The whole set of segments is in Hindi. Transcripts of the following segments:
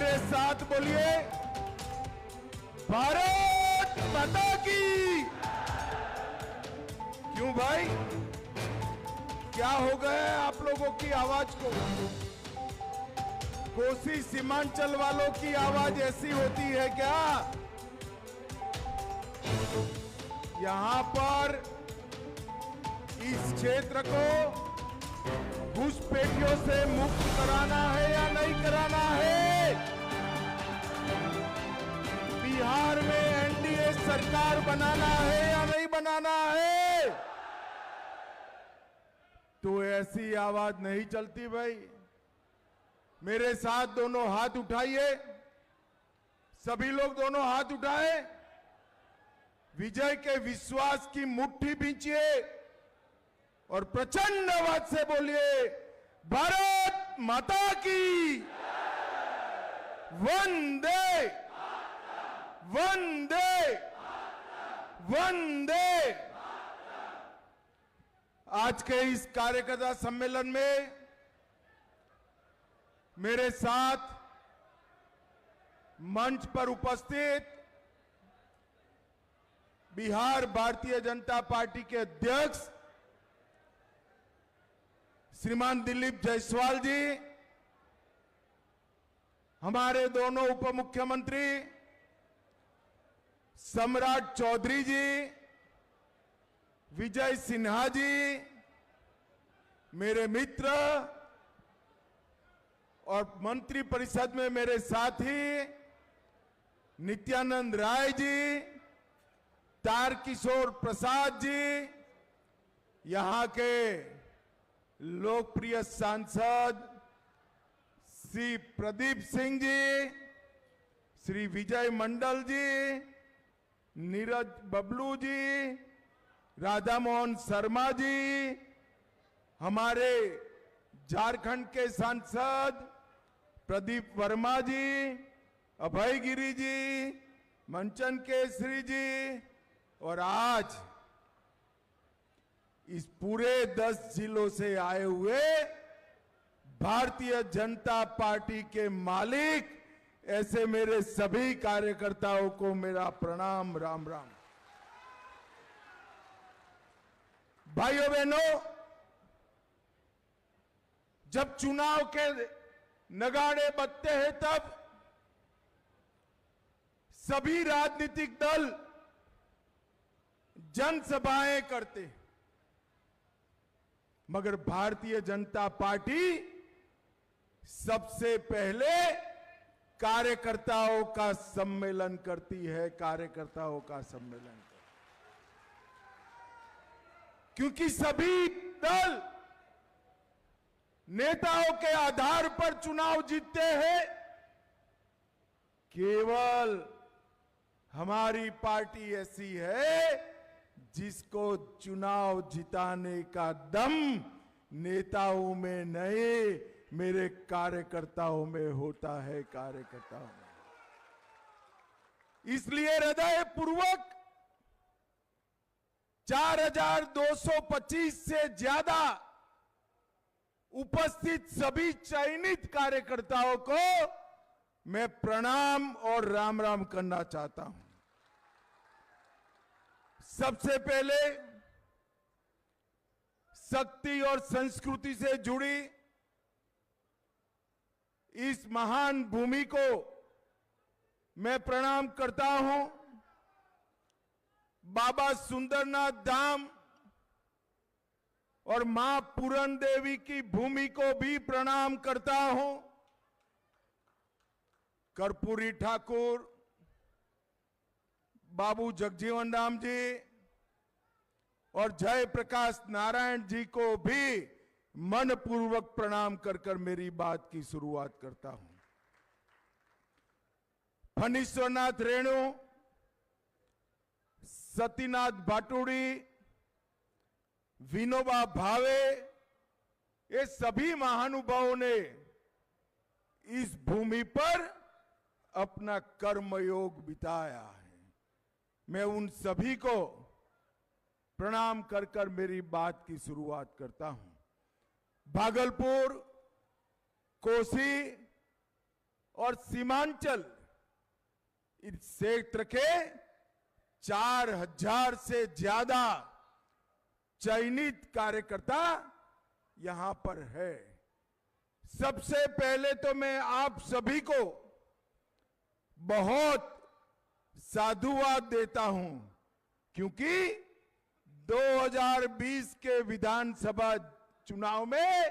मेरे साथ बोलिए, भारत माता की। क्यों भाई, क्या हो गया है आप लोगों की आवाज को? कोसी सीमांचल वालों की आवाज ऐसी होती है क्या? यहां पर इस क्षेत्र को घुसपैठियों से मुक्त कराना है या नहीं कराना है? बिहार में एनडीए सरकार बनाना है या नहीं बनाना है? तो ऐसी आवाज नहीं चलती भाई। मेरे साथ दोनों हाथ उठाइए, सभी लोग दोनों हाथ उठाए, विजय के विश्वास की मुट्ठी भींचिए और प्रचंड आवाज से बोलिए, भारत माता की। वंदे वंदे वंदे। आज के इस कार्यकर्ता सम्मेलन में मेरे साथ मंच पर उपस्थित बिहार भारतीय जनता पार्टी के अध्यक्ष श्रीमान दिलीप जायसवाल जी, हमारे दोनों उप मुख्यमंत्री सम्राट चौधरी जी, विजय सिन्हा जी, मेरे मित्र और मंत्री परिषद में मेरे साथी नित्यानंद राय जी, तारकिशोर प्रसाद जी, यहां के लोकप्रिय सांसद श्री प्रदीप सिंह जी, श्री विजय मंडल जी, नीरज बबलू जी, राधा मोहन शर्मा जी, हमारे झारखंड के सांसद प्रदीप वर्मा जी, अभय गिरी जी, मंचन केसरी जी, और आज इस पूरे 10 जिलों से आए हुए भारतीय जनता पार्टी के मालिक, ऐसे मेरे सभी कार्यकर्ताओं को मेरा प्रणाम, राम राम। भाइयों बहनों, जब चुनाव के नगाड़े बजते हैं तब सभी राजनीतिक दल जनसभाएं करते हैं, मगर भारतीय जनता पार्टी सबसे पहले कार्यकर्ताओं का सम्मेलन करती है, कार्यकर्ताओं का सम्मेलन करती है। क्योंकि सभी दल नेताओं के आधार पर चुनाव जीतते हैं, केवल हमारी पार्टी ऐसी है जिसको चुनाव जिताने का दम नेताओं में नहीं, मेरे कार्यकर्ताओं में होता है, कार्यकर्ताओं में। इसलिए हृदय पूर्वक 4225 से ज्यादा उपस्थित सभी चयनित कार्यकर्ताओं को मैं प्रणाम और राम राम करना चाहता हूं। सबसे पहले शक्ति और संस्कृति से जुड़ी इस महान भूमि को मैं प्रणाम करता हूं। बाबा सुंदरनाथ धाम और मां पूरन देवी की भूमि को भी प्रणाम करता हूं। कर्पूरी ठाकुर, बाबू जगजीवन राम जी और जयप्रकाश नारायण जी को भी मनपूर्वक प्रणाम कर मेरी बात की शुरुआत करता हूं। फणीश्वरनाथ रेणु, सतीनाथ भाटुड़ी, विनोबा भावे, ये सभी महानुभावों ने इस भूमि पर अपना कर्मयोग बिताया है। मैं उन सभी को प्रणाम कर मेरी बात की शुरुआत करता हूं। भागलपुर, कोसी और सीमांचल इस क्षेत्र के 4000 से ज्यादा चयनित कार्यकर्ता यहां पर है। सबसे पहले तो मैं आप सभी को बहुत साधुवाद देता हूं, क्योंकि 2020 के विधानसभा चुनाव में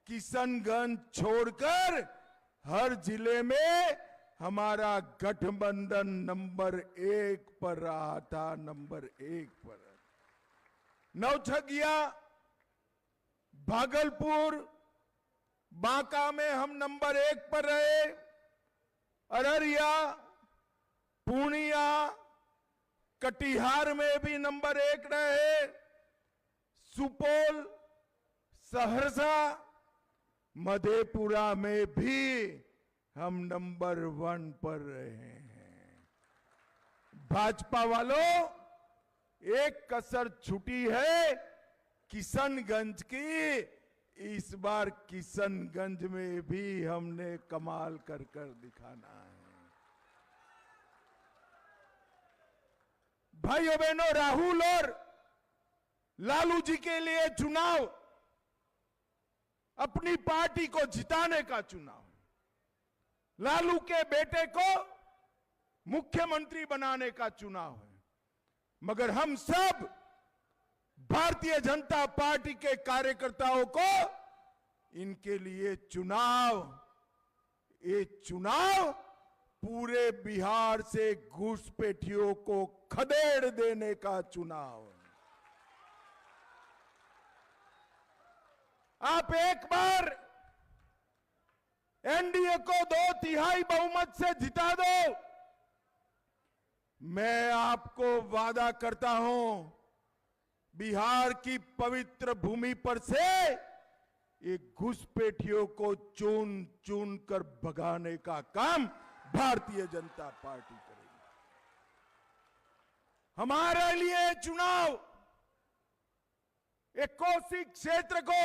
किशनगंज छोड़कर हर जिले में हमारा गठबंधन नंबर 1 पर रहा था, नंबर 1 पर। नौछगिया, भागलपुर, बांका में हम नंबर 1 पर रहे, अररिया, पूर्णिया, कटिहार में भी नंबर 1 रहे, सुपौल, सहरसा, मधेपुरा में भी हम नंबर 1 पर रहे हैं। भाजपा वालों, एक कसर छूटी है किशनगंज की। इस बार किशनगंज में भी हमने कमाल कर दिखाना है। भाइयों बहनों, राहुल और लालू जी के लिए चुनाव अपनी पार्टी को जिताने का चुनाव, लालू के बेटे को मुख्यमंत्री बनाने का चुनाव है। मगर हम सब भारतीय जनता पार्टी के कार्यकर्ताओं को इनके लिए ये चुनाव पूरे बिहार से घुसपैठियों को खदेड़ देने का चुनाव है। आप एक बार एनडीए को 2/3 बहुमत से जिता दो, मैं आपको वादा करता हूं, बिहार की पवित्र भूमि पर से ये घुसपैठियों को चुन चुन कर भगाने का काम भारतीय जनता पार्टी करेगी। हमारे लिए चुनाव एक कोसी क्षेत्र को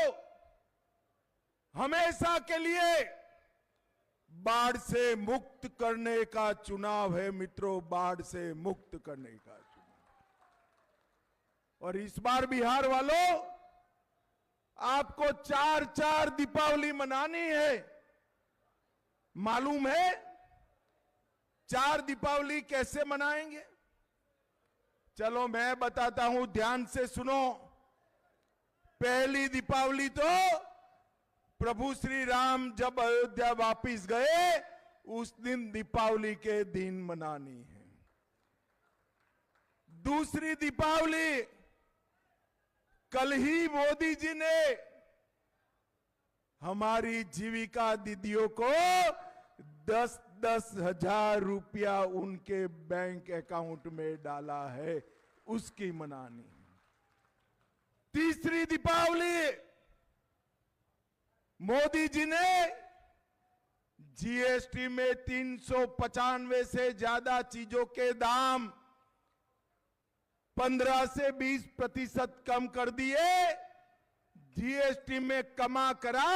हमेशा के लिए बाढ़ से मुक्त करने का चुनाव है मित्रों, बाढ़ से मुक्त करने का चुनाव। और इस बार बिहार वालों, आपको 4 दीपावली मनानी है। मालूम है 4 दीपावली कैसे मनाएंगे? चलो मैं बताता हूं, ध्यान से सुनो। पहली दीपावली तो प्रभु श्री राम जब अयोध्या वापिस गए उस दिन दीपावली के दिन मनानी है। दूसरी दीपावली कल ही मोदी जी ने हमारी जीविका दीदियों को 10-10 हजार रुपया उनके बैंक अकाउंट में डाला है, उसकी मनानी है। तीसरी दीपावली मोदी जी ने जीएसटी में 395 से ज्यादा चीजों के दाम 15 से 20% कम कर दिए, जीएसटी में कमा करा।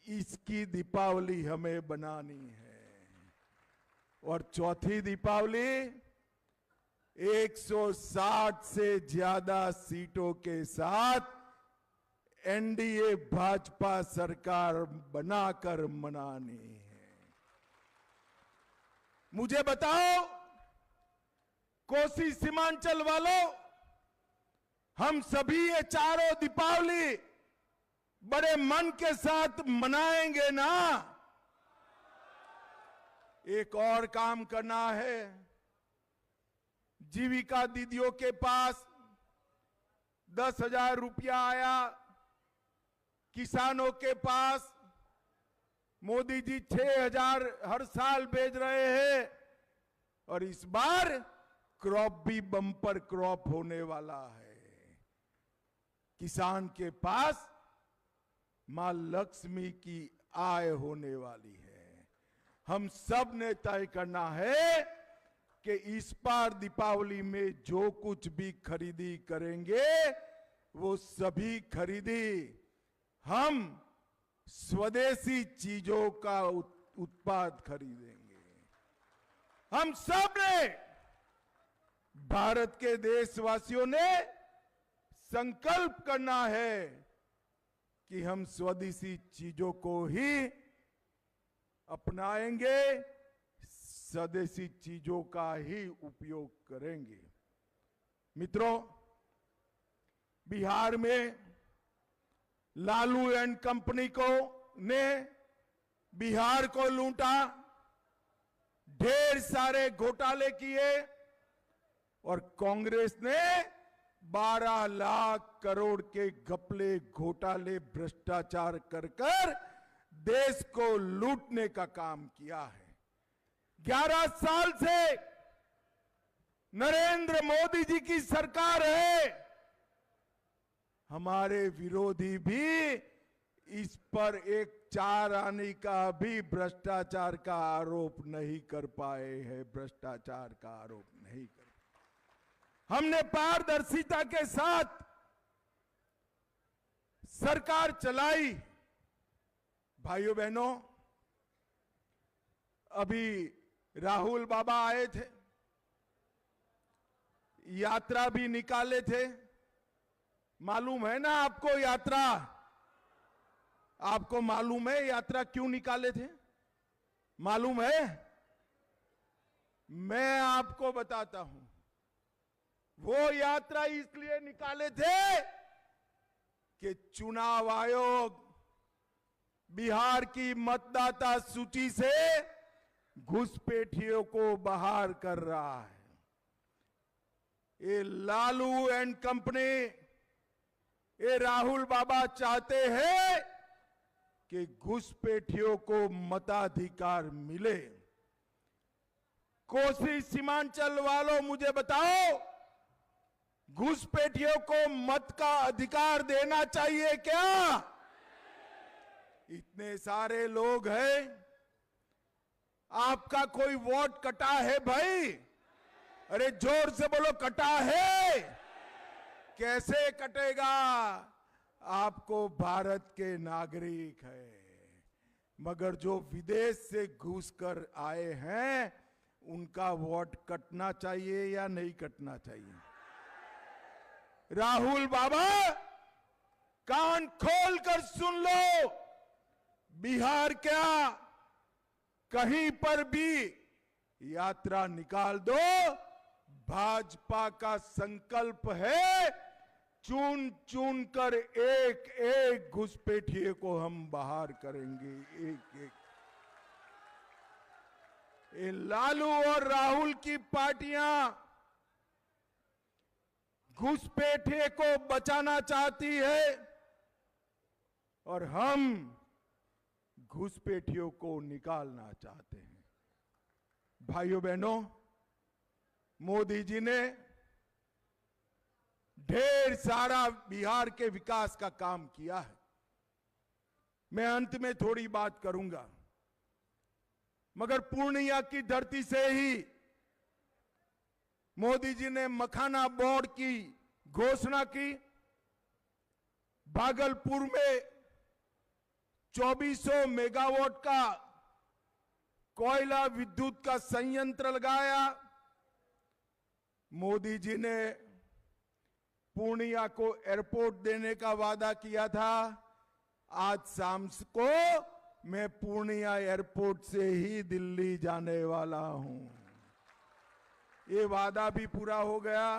इसकी दीपावली हमें बनानी है। और चौथी दीपावली 160 से ज्यादा सीटों के साथ एनडीए भाजपा सरकार बनाकर मनानी है। मुझे बताओ कोसी सीमांचल वालों, हम सभी ये चारों दीपावली बड़े मन के साथ मनाएंगे ना? एक और काम करना है। जीविका दीदियों के पास 10,000 रुपया आया, किसानों के पास मोदी जी 6,000 हर साल भेज रहे हैं, और इस बार क्रॉप भी बम्पर क्रॉप होने वाला है। किसान के पास मां लक्ष्मी की आय होने वाली है। हम सब ने तय करना है कि इस बार दीपावली में जो कुछ भी खरीदी करेंगे वो सभी खरीदी हम स्वदेशी चीजों का उत्पाद खरीदेंगे। हम सब ने, भारत के देशवासियों ने संकल्प करना है कि हम स्वदेशी चीजों को ही अपनाएंगे, स्वदेशी चीजों का ही उपयोग करेंगे। मित्रों, बिहार में लालू एंड कंपनी ने बिहार को लूटा, ढेर सारे घोटाले किए और कांग्रेस ने 12 लाख करोड़ के घपले, घोटाले, भ्रष्टाचार कर देश को लूटने का काम किया है। 11 साल से नरेंद्र मोदी जी की सरकार है। हमारे विरोधी भी इस पर एक 4 आने का भी भ्रष्टाचार का आरोप नहीं कर पाए हैं, भ्रष्टाचार का आरोप नहीं कर पाए। हमने पारदर्शिता के साथ सरकार चलाई। भाइयों बहनों, अभी राहुल बाबा आए थे, यात्रा भी निकाले थे। मालूम है ना आपको यात्रा? आपको मालूम है यात्रा क्यों निकाले थे? मालूम है? मैं आपको बताता हूं। वो यात्रा इसलिए निकाले थे कि चुनाव आयोग बिहार की मतदाता सूची से घुसपैठियों को बाहर कर रहा है। ये लालू एंड कंपनी, ये राहुल बाबा चाहते हैं कि घुसपैठियों को मताधिकार मिले। कोसी सीमांचल वालों, मुझे बताओ, घुसपैठियों को मत का अधिकार देना चाहिए क्या? इतने सारे लोग हैं, आपका कोई वोट कटा है भाई? अरे जोर से बोलो, कटा है? कैसे कटेगा? आपको भारत के नागरिक है, मगर जो विदेश से घुस कर आए हैं उनका वोट कटना चाहिए या नहीं कटना चाहिए? राहुल बाबा, कान खोल कर सुन लो, बिहार क्या, कहीं पर भी यात्रा निकाल दो, भाजपा का संकल्प है चुन चुन कर एक एक घुसपैठिए को हम बाहर करेंगे, एक एक। ये लालू और राहुल की पार्टियां घुसपैठिए को बचाना चाहती है और हम घुसपैठियों को निकालना चाहते हैं। भाइयों बहनों, मोदी जी ने ढेर सारा बिहार के विकास का काम किया है। मैं अंत में थोड़ी बात करूंगा, मगर पूर्णिया की धरती से ही मोदी जी ने मखाना बोर्ड की घोषणा की। भागलपुर में 2400 मेगावाट का कोयला विद्युत का संयंत्र लगाया। मोदी जी ने पूर्णिया को एयरपोर्ट देने का वादा किया था। आज शाम को मैं पूर्णिया एयरपोर्ट से ही दिल्ली जाने वाला हूं। ये वादा भी पूरा हो गया।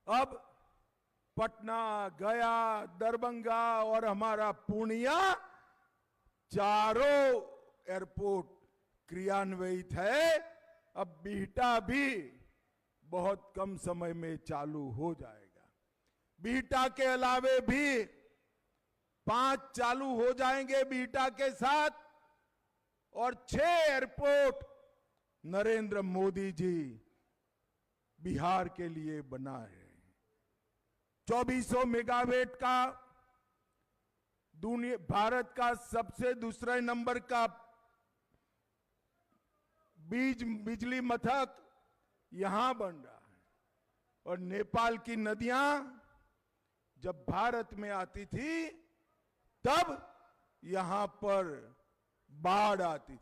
अब पटना, गया, दरभंगा और हमारा पूर्णिया, चारों एयरपोर्ट क्रियान्वित है। अब बिहटा भी बहुत कम समय में चालू हो जाएगा। बिहटा के अलावे भी 5 चालू हो जाएंगे बिहटा के साथ, और 6 एयरपोर्ट नरेंद्र मोदी जी बिहार के लिए बना है। 2400 मेगावाट का दुनिया भारत का सबसे दूसरे नंबर का बिजली मथक यहां बन रहा है। और नेपाल की नदियां जब भारत में आती थी तब यहां पर बाढ़ आती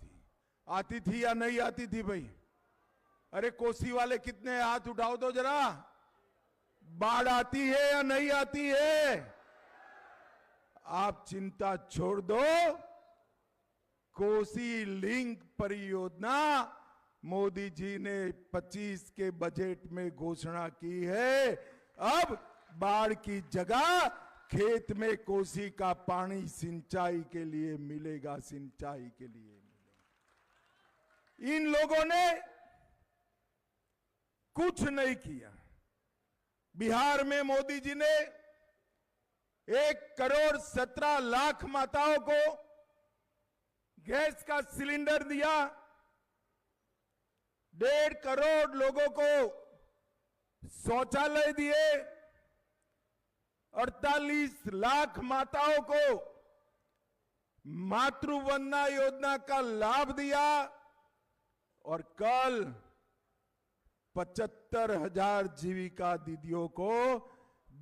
थी या नहीं आती थी भाई? अरे कोसी वाले कितने हाथ उठाओ तो जरा, बाढ़ आती है या नहीं आती है? आप चिंता छोड़ दो, कोसी लिंक परियोजना मोदी जी ने 25 के बजट में घोषणा की है। अब बाढ़ की जगह खेत में कोसी का पानी सिंचाई के लिए मिलेगा, सिंचाई के लिए मिलेगा। इन लोगों ने कुछ नहीं किया। बिहार में मोदी जी ने 1,17,00,000 माताओं को गैस का सिलेंडर दिया, 1.5 करोड़ लोगों को शौचालय दिए, 48 लाख माताओं को मातृवंदना योजना का लाभ दिया और कल 75,000 जीविका दीदियों को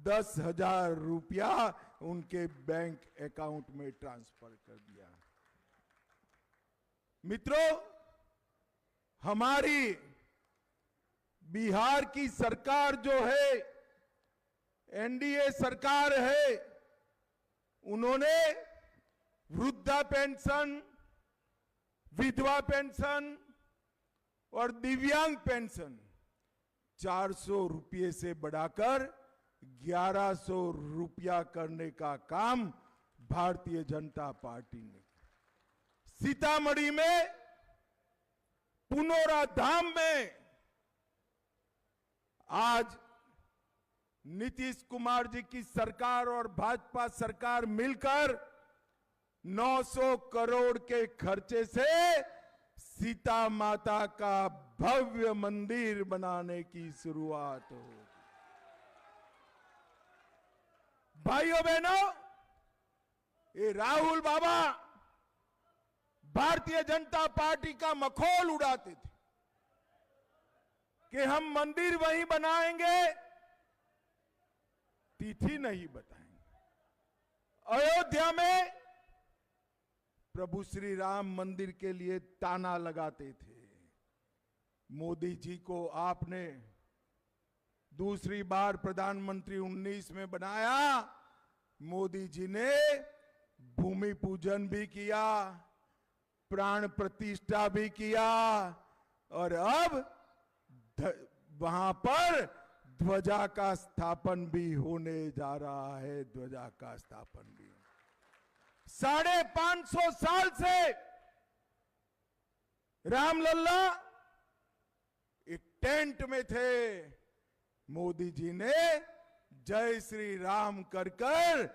10,000 रुपया उनके बैंक अकाउंट में ट्रांसफर कर दिया। मित्रों, हमारी बिहार की सरकार जो है, एनडीए सरकार है, उन्होंने वृद्धा पेंशन, विधवा पेंशन और दिव्यांग पेंशन 400 रुपये से बढ़ाकर 1100 रुपया करने का काम भारतीय जनता पार्टी ने। सीतामढ़ी में पुनौरा धाम में आज नीतीश कुमार जी की सरकार और भाजपा सरकार मिलकर 900 करोड़ के खर्चे से सीता माता का भव्य मंदिर बनाने की शुरुआत होगी। भाइयों बहनों, ये राहुल बाबा भारतीय जनता पार्टी का मखौल उड़ाते थे कि हम मंदिर वहीं बनाएंगे, तिथि नहीं बताएंगे। अयोध्या में प्रभु श्री राम मंदिर के लिए ताना लगाते थे। मोदी जी को आपने दूसरी बार प्रधानमंत्री 19 में बनाया। मोदी जी ने भूमि पूजन भी किया, प्राण प्रतिष्ठा भी किया और अब वहां पर ध्वजा का स्थापन भी होने जा रहा है। ध्वजा का स्थापन भी 550 साल से रामलल्ला एक टेंट में थे। मोदी जी ने जय श्री राम कर कर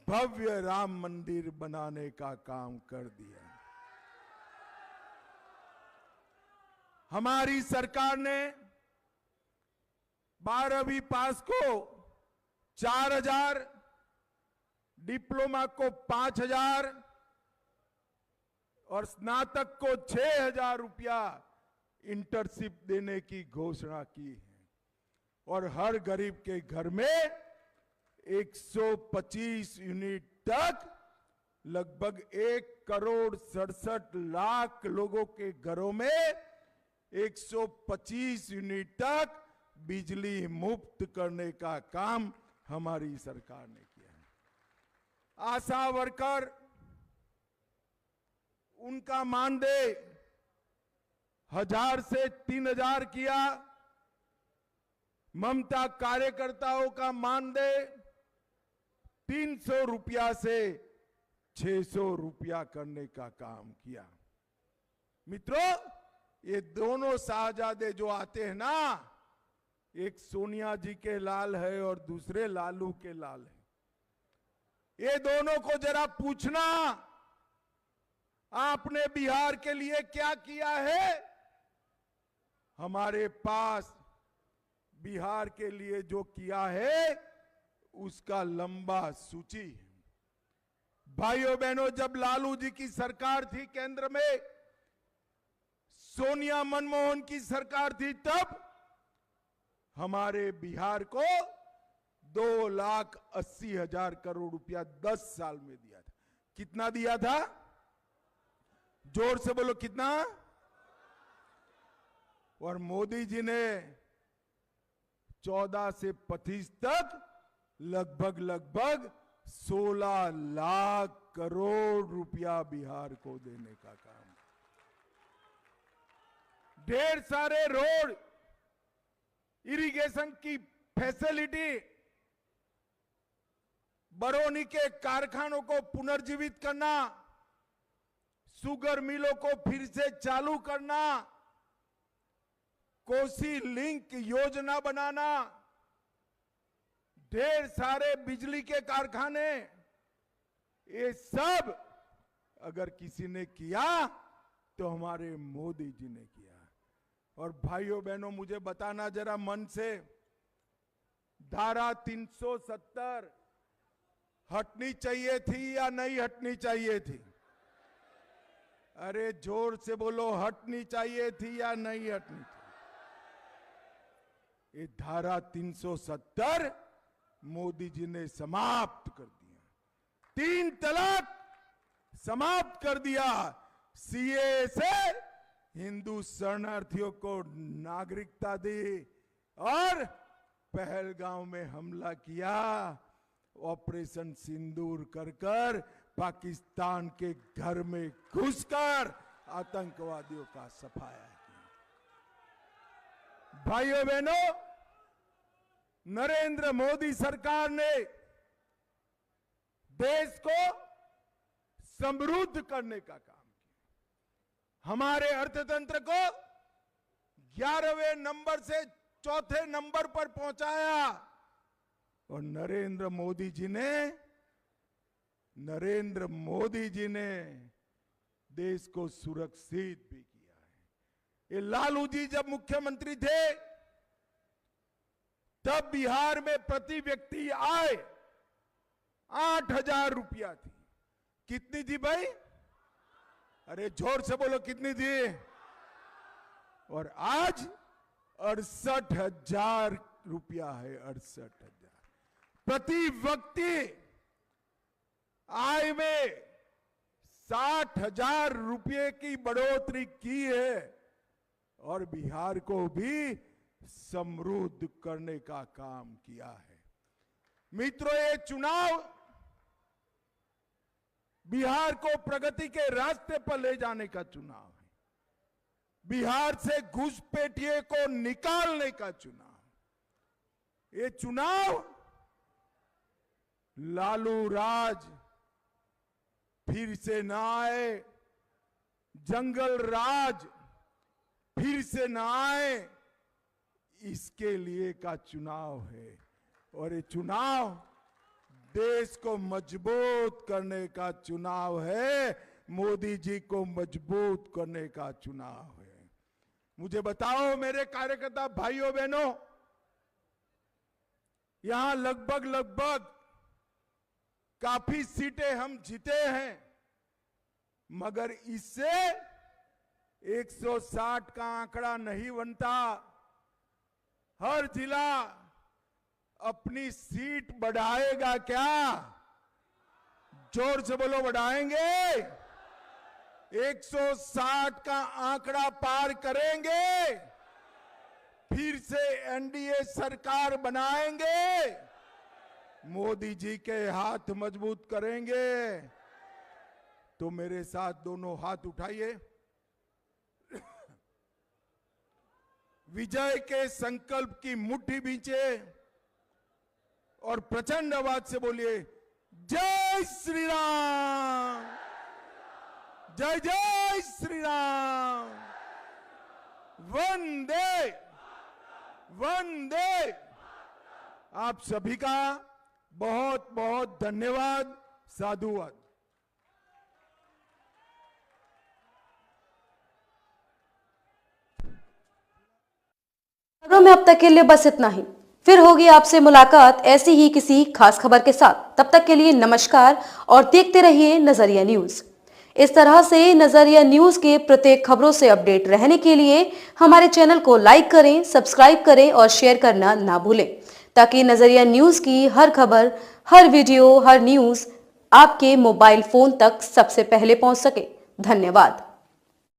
भव्य राम मंदिर बनाने का काम कर दिया। हमारी सरकार ने 12वीं पास को 4,000, डिप्लोमा को 5,000 और स्नातक को 6,000 रुपया इंटर्नशिप देने की घोषणा की है और हर गरीब के घर में 125 यूनिट तक लगभग 1,67,00,000 लोगों के घरों में 125 यूनिट तक बिजली मुफ्त करने का काम हमारी सरकार ने किया है। आशा वर्कर, उनका मानदेय 1,000 से 3,000 किया। ममता कार्यकर्ताओं का मानदेय 300 रुपया से 600 रुपया करने का काम किया। मित्रों, ये दोनों साहजादे जो आते हैं ना, एक सोनिया जी के लाल है और दूसरे लालू के लाल है। ये दोनों को जरा पूछना, आपने बिहार के लिए क्या किया है? हमारे पास बिहार के लिए जो किया है उसका लंबा सूची है। भाइयों बहनों, जब लालू जी की सरकार थी केंद्र में, सोनिया मनमोहन की सरकार थी, तब हमारे बिहार को 2,80,000 करोड़ रुपया 10 साल में दिया था। कितना दिया था? जोर से बोलो कितना। और मोदी जी ने 14 से 25 तक लगभग 16 लाख करोड़ रुपया बिहार को देने का काम। ढेर सारे रोड, इरिगेशन की फैसिलिटी, बरौनी के कारखानों को पुनर्जीवित करना, शुगर मिलों को फिर से चालू करना, कोसी लिंक योजना बनाना, ढेर सारे बिजली के कारखाने, ये सब अगर किसी ने किया तो हमारे मोदी जी ने किया। और भाइयों बहनों, मुझे बताना जरा मन से, धारा 370 हटनी चाहिए थी या नहीं हटनी चाहिए थी? अरे जोर से बोलो, हटनी चाहिए थी या नहीं हटनी थी? ये धारा 370 मोदी जी ने समाप्त कर दिया। 3 तलाक समाप्त कर दिया। सीए से हिंदू शरणार्थियों को नागरिकता दी और पहलगांव में हमला किया। ऑपरेशन सिंदूर कर पाकिस्तान के घर में घुसकर आतंकवादियों का सफाया किया। भाइयों बहनों, नरेंद्र मोदी सरकार ने देश को समृद्ध करने का काम किया। हमारे अर्थतंत्र को 11वें नंबर से 4थे नंबर पर पहुंचाया। और नरेंद्र मोदी जी ने देश को सुरक्षित भी किया है। ये लालू जी जब मुख्यमंत्री थे तब बिहार में प्रति व्यक्ति आय 8,000 रुपया थी। कितनी थी भाई? अरे जोर से बोलो, कितनी थी? और आज 68,000 रुपया है। 68,000 प्रति व्यक्ति आय में 60,000 रुपये की बढ़ोतरी की है और बिहार को भी समृद्ध करने का काम किया है। मित्रों, ये चुनाव बिहार को प्रगति के रास्ते पर ले जाने का चुनाव है। बिहार से घुसपैठिए को निकालने का चुनाव। ये चुनाव लालू राज फिर से ना आए, जंगल राज फिर से ना आए, इसके लिए का चुनाव है। और ये चुनाव देश को मजबूत करने का चुनाव है, मोदी जी को मजबूत करने का चुनाव है। मुझे बताओ मेरे कार्यकर्ता भाइयों बहनों, यहां लगभग काफी सीटें हम जीते हैं, मगर इससे 160 का आंकड़ा नहीं बनता। हर जिला अपनी सीट बढ़ाएगा क्या? जोर से बोलो, बढ़ाएंगे? 160 का आंकड़ा पार करेंगे, फिर से एनडीए सरकार बनाएंगे, मोदी जी के हाथ मजबूत करेंगे। तो मेरे साथ दोनों हाथ उठाइए, विजय के संकल्प की मुट्ठी बींचे और प्रचंड आवाज से बोलिए, जय श्री राम, जय जय श्री राम, वंदे वंदे। आप सभी का बहुत बहुत धन्यवाद, साधुवाद। में अब तक के लिए बस इतना ही। फिर होगी आपसे मुलाकात ऐसी ही किसी खास खबर के साथ। तब तक के लिए नमस्कार और देखते रहिए नजरिया न्यूज। इस तरह से नजरिया न्यूज के प्रत्येक खबरों से अपडेट रहने के लिए हमारे चैनल को लाइक करें, सब्सक्राइब करें और शेयर करना ना भूलें, ताकि नजरिया न्यूज की हर खबर, हर वीडियो, हर न्यूज आपके मोबाइल फोन तक सबसे पहले पहुंच सके। धन्यवाद।